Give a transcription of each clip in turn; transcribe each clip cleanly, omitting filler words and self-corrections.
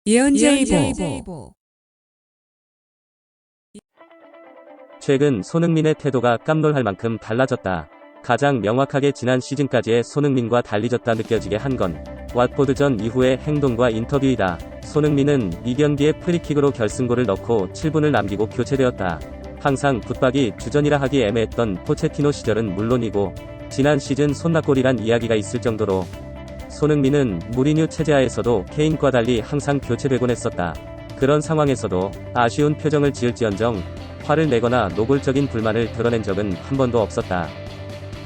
예언제이보. 최근 손흥민의 태도가 깜놀할 만큼 달라졌다. 가장 명확하게 지난 시즌까지의 손흥민과 달리졌다 느껴지게 한 건 왓포드전 이후의 행동과 인터뷰이다. 손흥민은 이 경기에 프리킥으로 결승골을 넣고 7분을 남기고 교체되었다. 항상 붙박이 주전이라 하기 애매했던 포체티노 시절은 물론이고 지난 시즌 손낙골이란 이야기가 있을 정도로 손흥민은 무리뉴 체제하에서도 케인과 달리 항상 교체되곤 했었다. 그런 상황에서도 아쉬운 표정을 지을지언정 화를 내거나 노골적인 불만을 드러낸 적은 한 번도 없었다.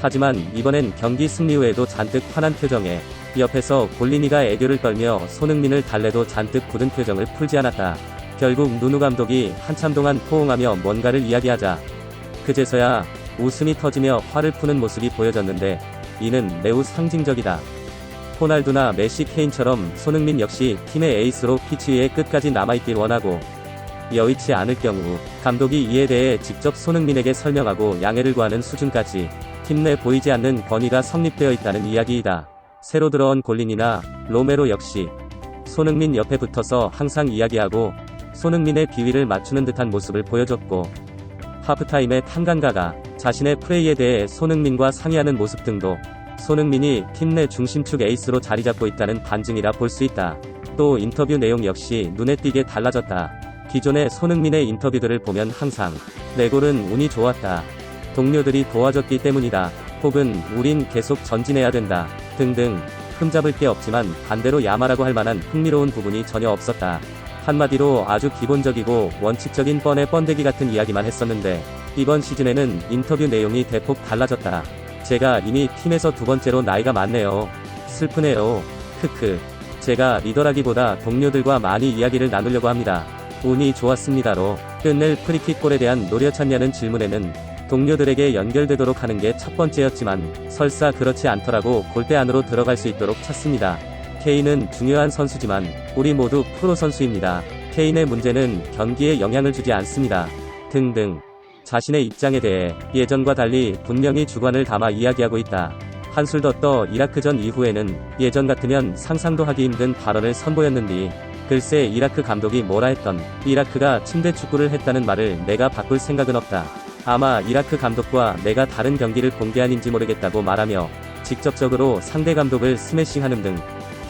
하지만 이번엔 경기 승리 후에도 잔뜩 화난 표정에 옆에서 골리니가 애교를 떨며 손흥민을 달래도 잔뜩 굳은 표정을 풀지 않았다. 결국 누누 감독이 한참 동안 포옹하며 뭔가를 이야기하자 그제서야 웃음이 터지며 화를 푸는 모습이 보여졌는데 이는 매우 상징적이다. 호날두나 메시, 케인처럼 손흥민 역시 팀의 에이스로 피치 위에 끝까지 남아있길 원하고 여의치 않을 경우 감독이 이에 대해 직접 손흥민에게 설명하고 양해를 구하는 수준까지 팀 내 보이지 않는 권위가 성립되어 있다는 이야기이다. 새로 들어온 골린이나 로메로 역시 손흥민 옆에 붙어서 항상 이야기하고 손흥민의 비위를 맞추는 듯한 모습을 보여줬고 하프타임에 탕간가가 자신의 플레이에 대해 손흥민과 상의하는 모습 등도 손흥민이 팀 내 중심축 에이스로 자리잡고 있다는 반증이라 볼 수 있다. 또 인터뷰 내용 역시 눈에 띄게 달라졌다. 기존의 손흥민의 인터뷰들을 보면 항상 내 골은 운이 좋았다. 동료들이 도와줬기 때문이다. 혹은 우린 계속 전진해야 된다. 등등 흠잡을 게 없지만 반대로 야마라고 할 만한 흥미로운 부분이 전혀 없었다. 한마디로 아주 기본적이고 원칙적인 뻔의 번데기 같은 이야기만 했었는데 이번 시즌에는 인터뷰 내용이 대폭 달라졌다. 제가 이미 팀에서 두 번째로 나이가 많네요. 슬프네요. 크크. 제가 리더라기보다 동료들과 많이 이야기를 나누려고 합니다. 운이 좋았습니다로 끝낼 프리킥 골에 대한 노려 찾냐는 질문에는 동료들에게 연결되도록 하는 게 첫 번째였지만 설사 그렇지 않더라고 골대 안으로 들어갈 수 있도록 찼습니다. 케인은 중요한 선수지만 우리 모두 프로 선수입니다. 케인의 문제는 경기에 영향을 주지 않습니다. 등등. 자신의 입장에 대해 예전과 달리 분명히 주관을 담아 이야기하고 있다. 한술 더 떠 이라크전 이후에는 예전 같으면 상상도 하기 힘든 발언을 선보였는데 글쎄 이라크 감독이 뭐라 했던 이라크가 침대 축구를 했다는 말을 내가 바꿀 생각은 없다. 아마 이라크 감독과 내가 다른 경기를 본 게 아닌지 모르겠다고 말하며 직접적으로 상대 감독을 스매싱하는 등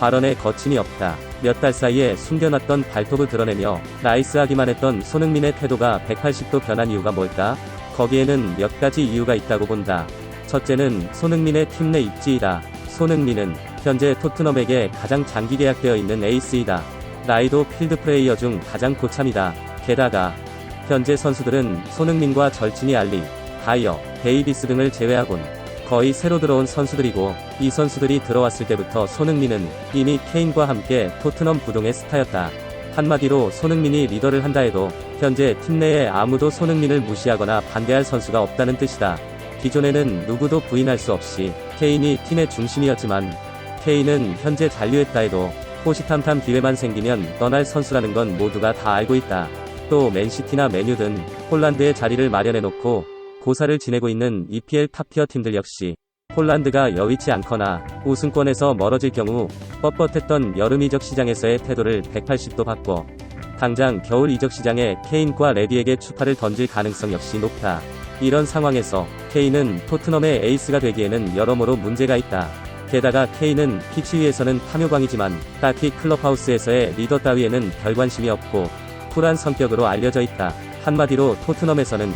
발언에 거침이 없다. 몇 달 사이에 숨겨놨던 발톱을 드러내며 나이스하기만 했던 손흥민의 태도가 180도 변한 이유가 뭘까? 거기에는 몇 가지 이유가 있다고 본다. 첫째는 손흥민의 팀 내 입지이다. 손흥민은 현재 토트넘에게 가장 장기 계약되어 있는 에이스이다. 나이도 필드 플레이어 중 가장 고참이다. 게다가 현재 선수들은 손흥민과 절친이 알리, 다이어, 데이비스 등을 제외하곤 거의 새로 들어온 선수들이고 이 선수들이 들어왔을 때부터 손흥민은 이미 케인과 함께 토트넘 부동의 스타였다. 한마디로 손흥민이 리더를 한다 해도 현재 팀 내에 아무도 손흥민을 무시하거나 반대할 선수가 없다는 뜻이다. 기존에는 누구도 부인할 수 없이 케인이 팀의 중심이었지만 케인은 현재 잔류했다 해도 호시탐탐 기회만 생기면 떠날 선수라는 건 모두가 다 알고 있다. 또 맨시티나 메뉴 등 홀란드의 자리를 마련해놓고 고사를 지내고 있는 EPL 탑티어 팀들 역시 홀란드가 여의치 않거나 우승권에서 멀어질 경우 뻣뻣했던 여름 이적 시장에서의 태도를 180도 바꿔 당장 겨울 이적 시장에 케인과 레비에게 추파를 던질 가능성 역시 높다. 이런 상황에서 케인은 토트넘의 에이스가 되기에는 여러모로 문제가 있다. 게다가 케인은 피치 위에서는 탐욕광이지만 딱히 클럽하우스에서의 리더 따위에는 별 관심이 없고 쿨한 성격으로 알려져 있다. 한마디로 토트넘에서는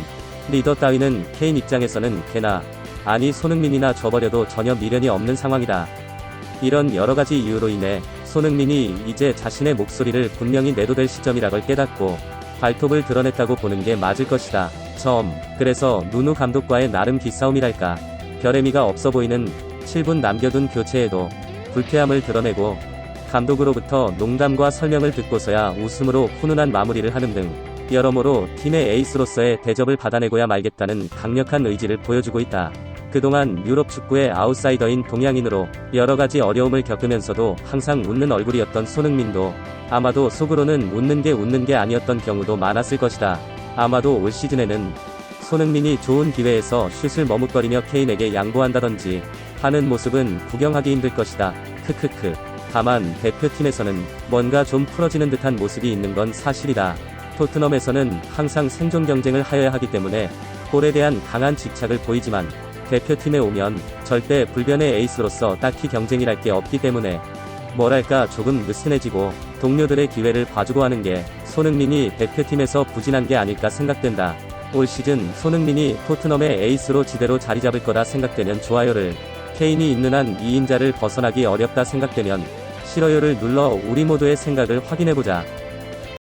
리더 따위는 케인 입장에서는 개나 아니 손흥민이나 줘버려도 전혀 미련이 없는 상황이다. 이런 여러가지 이유로 인해 손흥민이 이제 자신의 목소리를 분명히 내도 될 시점이라걸 깨닫고 발톱을 드러냈다고 보는 게 맞을 것이다. 그래서 누누 감독과의 나름 기싸움이랄까. 별의미가 없어 보이는 7분 남겨둔 교체에도 불쾌함을 드러내고 감독으로부터 농담과 설명을 듣고서야 웃음으로 훈훈한 마무리를 하는 등 여러모로 팀의 에이스로서의 대접을 받아내고야 말겠다는 강력한 의지를 보여주고 있다. 그동안 유럽 축구의 아웃사이더인 동양인으로 여러가지 어려움을 겪으면서도 항상 웃는 얼굴이었던 손흥민도 아마도 속으로는 웃는 게 아니었던 경우도 많았을 것이다. 아마도 올 시즌에는 손흥민이 좋은 기회에서 슛을 머뭇거리며 케인에게 양보한다던지 하는 모습은 구경하기 힘들 것이다. 크크크. 다만 대표팀에서는 뭔가 좀 풀어지는 듯한 모습이 있는 건 사실이다. 토트넘에서는 항상 생존 경쟁을 하여야 하기 때문에 골에 대한 강한 집착을 보이지만 대표팀에 오면 절대 불변의 에이스로서 딱히 경쟁이랄 게 없기 때문에 뭐랄까 조금 느슨해지고 동료들의 기회를 봐주고 하는 게 손흥민이 대표팀에서 부진한 게 아닐까 생각된다. 올 시즌 손흥민이 토트넘의 에이스로 지대로 자리 잡을 거라 생각되면 좋아요를, 케인이 있는 한 2인자를 벗어나기 어렵다 생각되면 싫어요를 눌러 우리 모두의 생각을 확인해보자.